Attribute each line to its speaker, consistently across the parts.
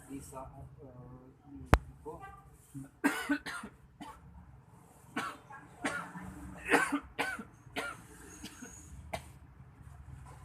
Speaker 1: di saat kok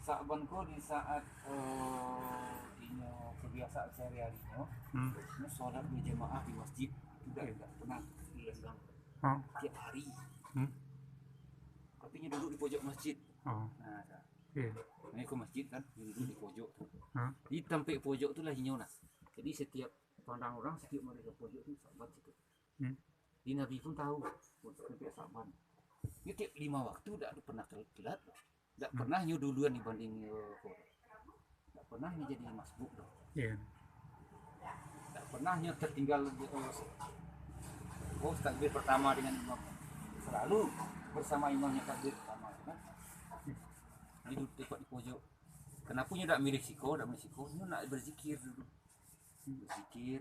Speaker 1: sabanku di saat inyo kebiasaan sehari-harinya sholat berjamaah di masjid tidak pernah dilenggang tiap hari. Katanya duduk di pojok masjid. Ini ke masjid kan, duduk di pojok tuh. Di tempat pojok tuh lah inyo nah. Jadi setiap pandang orang, setiap mereka pojok tuh sahabat situ. Di Nabi pun tahu setiap sahabat. Dia tiap 5 waktu tidak pernah telat. Tidak pernah nyu duluan dibanding tidak pernah nyu jadi masbuk dong. Tidak pernah nyu tertinggal takbir pertama dengan imam. Selalu bersama imamnya takbir pertama kan. Jadi duduk tepat di pojok. Kenapa nyu tidak milih siko, nyu nak berzikir dulu. Berzikir.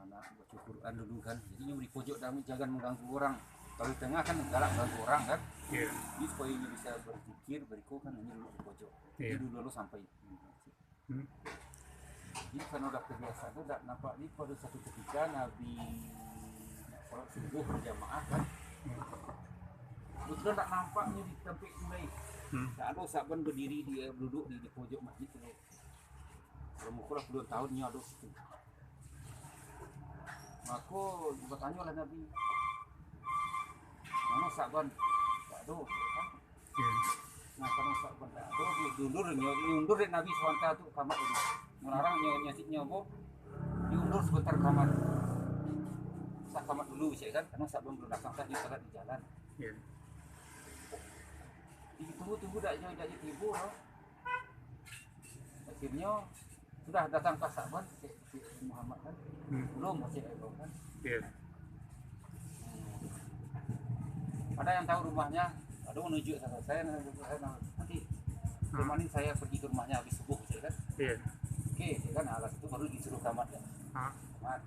Speaker 1: Nak baca Quran dulu kan. Jadi nyu di pojok jangan mengganggu orang. Kalau di tengah kan galak ganggu orang kan. Jadi supaya nyu bisa berzikir, beriko kan nyu duduk di pojok. Jadi dulu sampai. Jadi karena udah kebiasaan itu tidak nampak di pada satu ketika Nabi sholat subuh berjamaah kan. Betul tak nampaknya di tempat mulai. Tak ada sahabat berdiri dia duduk di pojok masjid tu. Kalau mukulah 10 tahunnya ada situ. Maka bertanya oleh Nabi, mana sahabat? Tak ada kan? Nah karena sahabat tak ada, diundur dari Nabi SWT tu kamar itu. Melarang nyasitnya apa? Diundur sebentar kamar. Sah kamar dulu sih kan, karena sahabat belum datang tadi salat di jalan. Tunggu tak tiba loh. Akhirnya sudah datang ke sahabat si Muhammad kan. Belum masih ada kan. Ada yang tahu rumahnya, ada menuju saya nanti kemarin saya pergi ke rumahnya habis subuh saya kan. Oke, kan alas itu baru disuruh kamar ya. Kamar.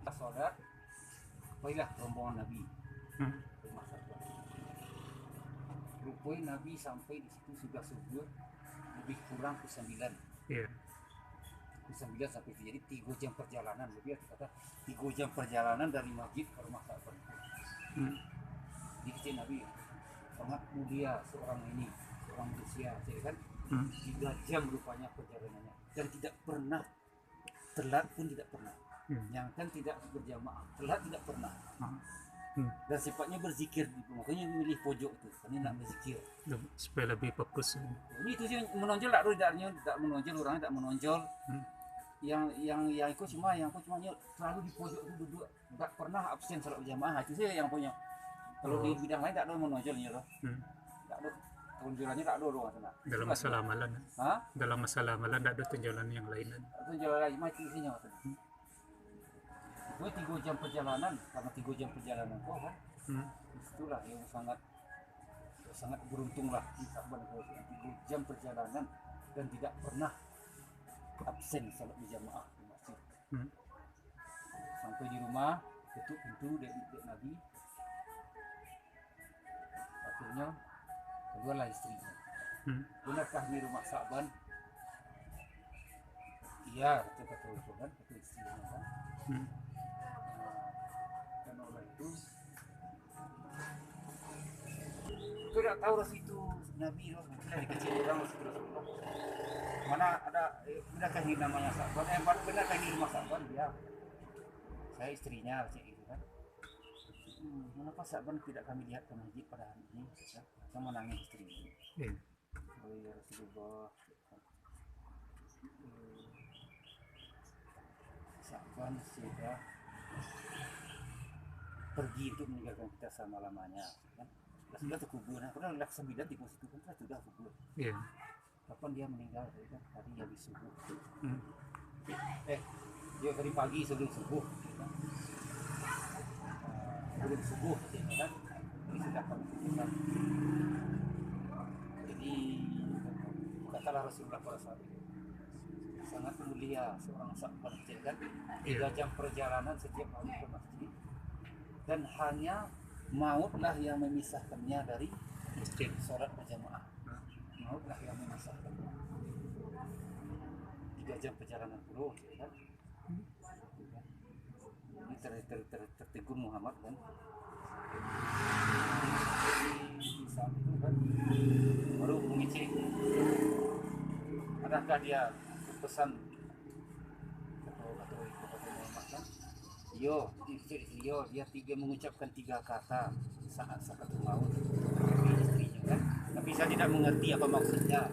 Speaker 1: Pas sholat, baiklah rombongan Nabi. Rupanya Nabi sampai di situ sudah subuh lebih kurang ke 9. Ke 9 sampai jadi 3 jam perjalanan. Lebih kata 3 jam perjalanan dari masjid ke rumah sahabat. Di kecil Nabi sangat mulia seorang ini, seorang manusia, kan? 3 jam rupanya perjalanannya dan tidak pernah telat pun tidak pernah. Yang kan tidak berjamaah, telat tidak pernah. Dan sifatnya berzikir, makanya milih pojok itu, karena nak berzikir
Speaker 2: supaya lebih fokus.
Speaker 1: Ini itu sih menonjol tidak menonjol orangnya tidak menonjol. Yang ikut cuma selalu di pojok itu duduk, tidak pernah absen salat berjamaah. Itu sih yang punya. Kalau di bidang lain tak ada menonjolnya loh. Tak ada tunjulannya, tak ada loh sana.
Speaker 2: Dalam masalah amalan. Dalam masalah amalan tak ada tunjulan yang lain.
Speaker 1: Tunjulan lain macam isinya sana. Itu 3 jam perjalanan, karena 3 jam perjalanan kok kan. Itulah yang sangat beruntung lah di Saban 3 jam perjalanan dan tidak pernah absen salat berjamaah di masjid. Sampai di rumah tutup pintu dek Nabi. Akhirnya keluarlah istrinya. Benarkah ini rumah Saban? Iya, kata kan, kata istrinya kan. Dan oleh itu tidak tahu ras itu Nabi loh, dari kecil orang masih terus mana ada benarkah ini namanya Saban? Benarkah ini rumah Saban? Ya, saya istrinya cik itu kan. Kenapa Saban tidak kami lihat ke masjid pada hari ini? Saya menangis istrinya. Oh ya Rasulullah. Saban sudah pergi untuk meninggalkan kita selama-lamanya kan? Sudah terkubur, karena lak 9 di pos itu kan sudah kubur. Kapan dia meninggal? Kan? Tadi habis subuh. Dia tadi pagi sebelum subuh. Kan? Sebelum subuh, kan? Ini sudah kami kuburkan. Jadi katalah Rasulullah pada saat itu sangat mulia seorang sahabat kan? 3 jam perjalanan setiap hari ke masjid. Dan hanya mautlah yang memisahkannya dari sholat berjamaah. Mautlah yang jam perjalanan pulau kan. Ini tertegun Muhammad kan. Di saat itu kan baru mengecek adakah dia pesan atau Muhammad kan. Yo, dia mengucapkan 3 kata saat sakaratul maut bagi istrinya kan. Tapi saya tidak mengerti apa maksudnya.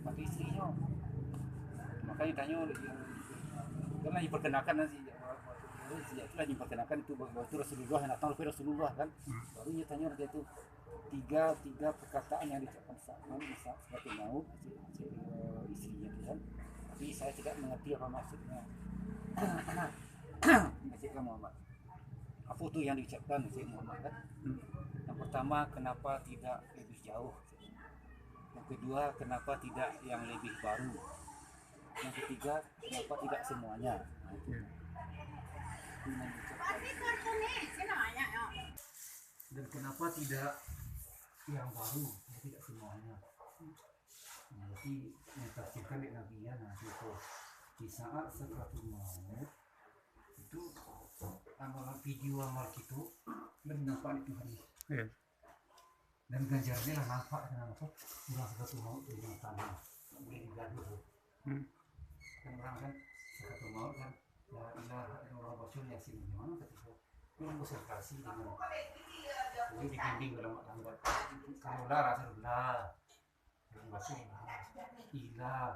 Speaker 1: Tapi istrinya makanya tanya karena diperkenakan nanti itulah diperkenakan itu bahwa itu Rasulullah yang datang dari Rasulullah kan. Baru dia tanya dia itu tiga perkataan yang diucapkan saat sakaratul maut istrinya itu kan. Tapi saya tidak mengerti apa maksudnya. Syekh Muhammad. Apa itu yang diucapkan Syekh Muhammad kan? Yang pertama, kenapa tidak lebih jauh? Yang kedua, kenapa tidak yang lebih baru? Yang ketiga, kenapa tidak semuanya? Nah, itu. Dan kenapa tidak yang baru? Tidak semuanya. Nah, jadi mentafsirkan di Nabi ya, nah itu di saat sakaratul maut itu amalan video amal itu lebih nampak di Tuhan.
Speaker 2: Yeah.
Speaker 1: Dan ganjarnya lah nampak dengan apa? Orang sakaratul maut di dalam tanah, tak boleh digaduh. Kan orang kan sakaratul maut kan, ya ilah orang bacul yasin gimana ketika orang konsentrasi dengan jadi dibimbing dalam lambat. Kalau lah rasa lah, yang bacul ilah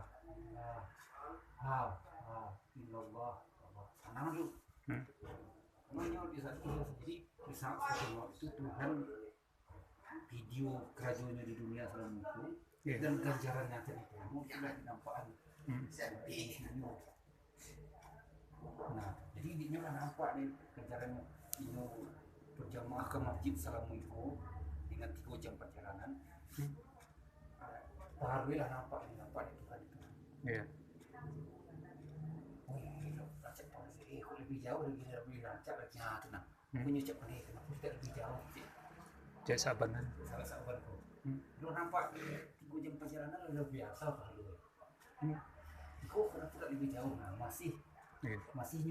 Speaker 1: illallah tenang dulu. Namanya di saat itu jadi di saat itu Tuhan video kerajaannya di dunia selama itu dan ganjarannya terima sudah dinampakkan di sini. Nah jadi ini kan nampak nih ganjarannya ini berjamaah ke masjid selama itu dengan 3 jam perjalanan. Baru lah nampak di Tuhan itu.
Speaker 2: Iya.
Speaker 1: Lebih jauh lebih lancar lagi tenang. Menyucap nih kenapa tidak lebih jauh?
Speaker 2: Cek sabanan.
Speaker 1: Sabar kok. Lu nampak 3 jam perjalanan udah biasa pak lu. Kok kenapa tidak lebih jauh? Nah, masih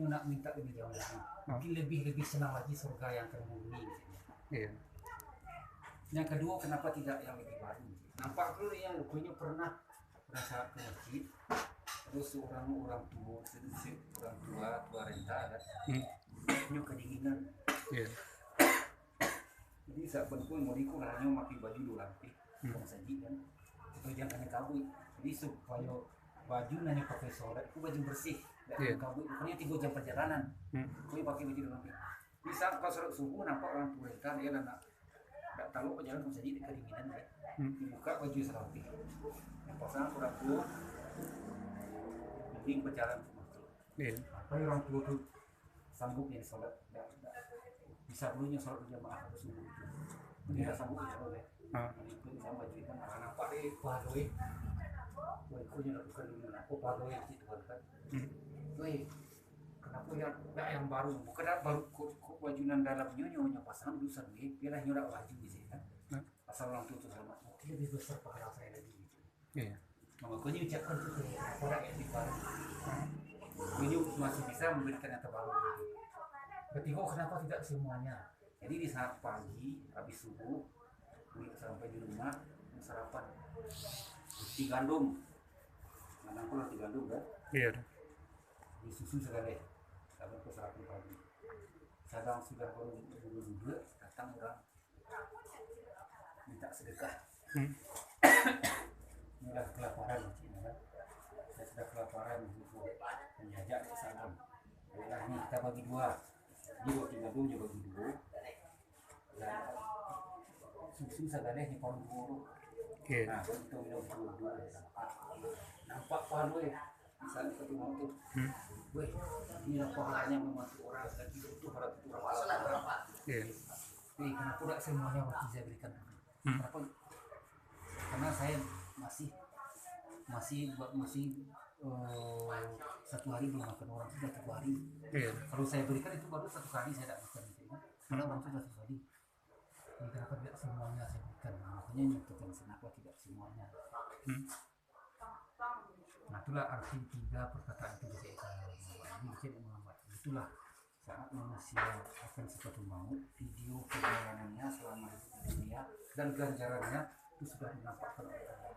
Speaker 1: nak minta lebih jauh lagi. Mungkin lebih senang lagi surga yang terbumi.
Speaker 2: Iya.
Speaker 1: Yang kedua kenapa tidak yang lebih baru? Nampak dulu yang rupanya pernah saat ke masjid. Terus orang tua renta kan, nyu kedinginan.
Speaker 2: Yeah.
Speaker 1: Jadi saat pun mau ikut hanya pakai baju 2 lapis, bukan saji kan, supaya jangan kena kabut. Jadi supaya baju nanya pakai sholat, itu baju bersih, tidak kabut. Pokoknya 3 jam perjalanan, kau pakai baju 2 lapis. Bisa pas sholat subuh nampak orang tua renta dia nak tak tahu perjalanan bukan saji kedinginan kan, dibuka baju selapis, yang pasang orang tua. Mending berjalan ke masjid. Apa orang tua tu sanggup yang sholat, bisa dulunya sholat berjamaah atau subuh itu. Tidak sanggup ya boleh. Itu sama juga kan nampak deh padoy. Kau punya lakukan dulu aku padoy itu kan. Woi, kenapa yang baru? Bukan baru wajunan dalamnya nyonya pasang dulu sendiri, biarlah nyonya wajib sih kan. Asal orang tua tu selamat. Lebih besar pahala saya lagi. Iya. Makanya ucapkan itu orang yang baru. Ini masih bisa memberikan yang terbaru. Ketiga kenapa tidak semuanya? Jadi di saat pagi habis subuh sampai di rumah sarapan roti gandum. Mana pun roti gandum kan? Iya. Di susu sekali. Sampai ke sarapan pagi. Sedang sudah baru datang orang minta sedekah. Sudah kelaparan kan? Saya sudah kelaparan menjajak ke sana. Nah ini kita bagi 2. Dia roti gandum juga bagi 2. Dan susu sekali di pohon buruk. Nah itu minum dulu. Nampak palu ya. Misalnya ketemu itu. Weh, ini pahalanya membantu orang lagi itu para orang. Kenapa tidak semuanya waktu saya berikan? Kenapa? Karena saya masih 1 hari belum makan orang sudah 3 hari. Kalau saya berikan itu baru 1 kali saya tidak makan itu. Karena orang sudah 1 hari. Ini kenapa tidak semuanya saya berikan? Makanya nyatakan kenapa tidak semuanya. Kenapa itulah arti tiga perkataan itu Muhammad. Itulah saat manusia akan sesuatu mau, video perjalanannya selama di dunia dan ganjarannya itu sudah dinampakkan oleh Allah.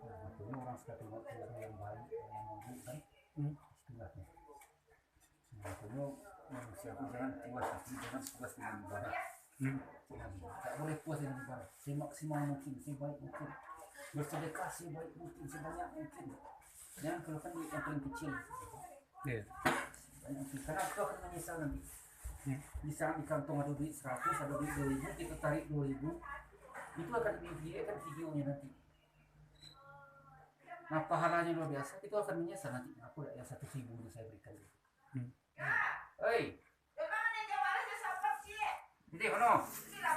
Speaker 1: Makanya orang sekali waktu yang baik yang buruk kan istilahnya. Makanya manusia itu jangan puas hati, jangan puas dengan ibadah. Tak boleh puas dengan ibadah. Semaksimal mungkin, sebaik mungkin. Bersedekah sebaik mungkin, sebanyak mungkin. Jangan keluarkan duit yang paling kecil. Karena itu akan menyesal nanti. Bisa di kantong ada duit 100, ada duit 2000, kita tarik 2000, itu akan divideokan videonya nanti. Nah pahalanya luar biasa, itu akan menyesal nanti. Aku yang 1.000 saya berikan. Hei, hindi, ano?